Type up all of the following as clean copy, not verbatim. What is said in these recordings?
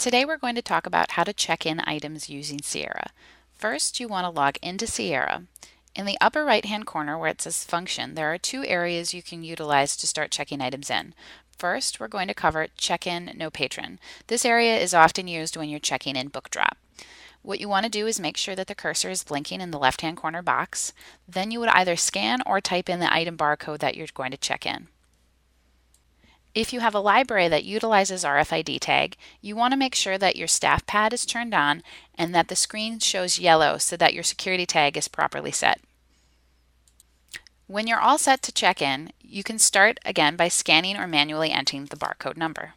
Today we're going to talk about how to check in items using Sierra. First, you want to log into Sierra. In the upper right-hand corner where it says Function, there are two areas you can utilize to start checking items in. First, we're going to cover Check-in No Patron. This area is often used when you're checking in book drop. What you want to do is make sure that the cursor is blinking in the left-hand corner box. Then you would either scan or type in the item barcode that you're going to check in. If you have a library that utilizes RFID tag, you want to make sure that your staff pad is turned on and that the screen shows yellow so that your security tag is properly set. When you're all set to check in, you can start again by scanning or manually entering the barcode number.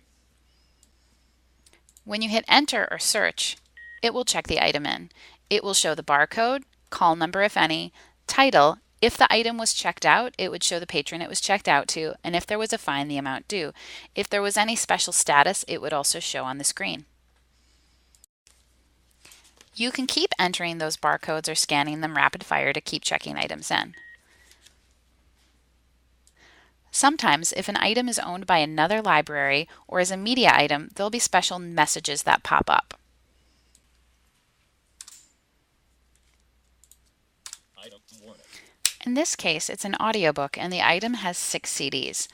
When you hit enter or search, it will check the item in. It will show the barcode, call number if any, title. If the item was checked out, it would show the patron it was checked out to, and if there was a fine, the amount due. If there was any special status, it would also show on the screen. You can keep entering those barcodes or scanning them rapid fire to keep checking items in. Sometimes, if an item is owned by another library or is a media item, there'll be special messages that pop up. Item warning. In this case, it's an audiobook and the item has 6 CDs.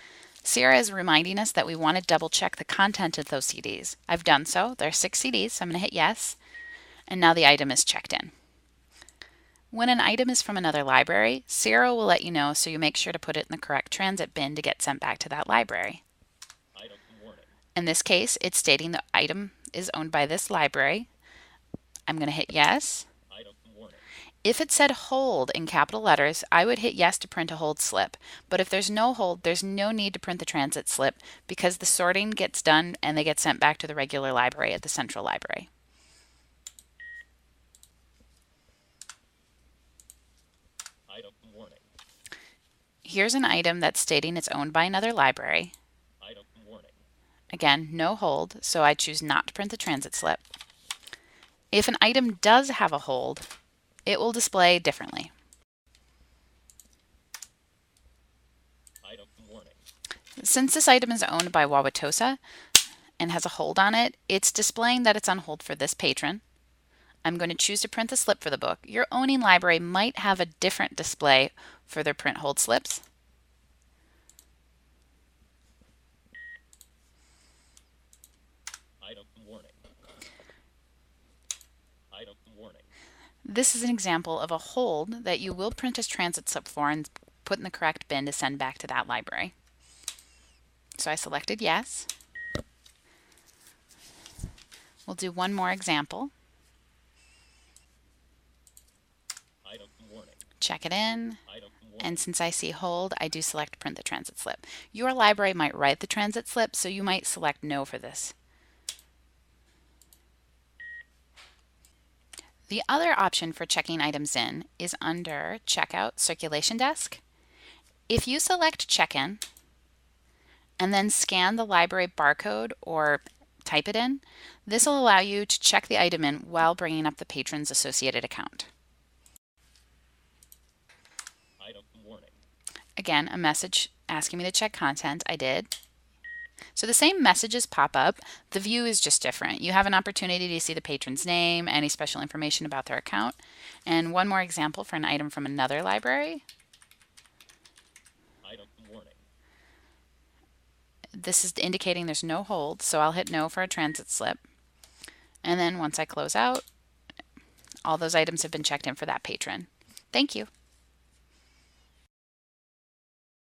Sierra is reminding us that we want to double check the content of those CDs. I've done so. There are 6 CDs, so I'm going to hit yes. And now the item is checked in. When an item is from another library, Sierra will let you know, so you make sure to put it in the correct transit bin to get sent back to that library. Item warning. In this case, it's stating the item is owned by this library. I'm going to hit yes. Item warning. If it said hold in capital letters, I would hit yes to print a hold slip. But if there's no hold, there's no need to print the transit slip because the sorting gets done and they get sent back to the regular library at the central library. Item warning. Here's an item that's stating it's owned by another library. Item warning. Again, no hold, so I choose not to print the transit slip. If an item does have a hold, it will display differently. Item warning. Since this item is owned by Wauwatosa and has a hold on it, it's displaying that it's on hold for this patron. I'm going to choose to print the slip for the book. Your owning library might have a different display for their print hold slips. Item warning. Item warning. This is an example of a hold that you will print as transit slip for and put in the correct bin to send back to that library. So I selected yes. We'll do one more example. Item warning. Check it in. Item warning. And since I see hold, I do select print the transit slip. Your library might write the transit slip, so you might select no for this. The other option for checking items in is under Checkout Circulation Desk. If you select Check-in and then scan the library barcode or type it in, this will allow you to check the item in while bringing up the patron's associated account. Item warning. Again, a message asking me to check content. I did. So the same messages pop up. The view is just different. You have an opportunity to see the patron's name, any special information about their account. And one more example for an item from another library. Item warning. This is indicating there's no hold, so I'll hit no for a transit slip. And then once I close out, all those items have been checked in for that patron. Thank you.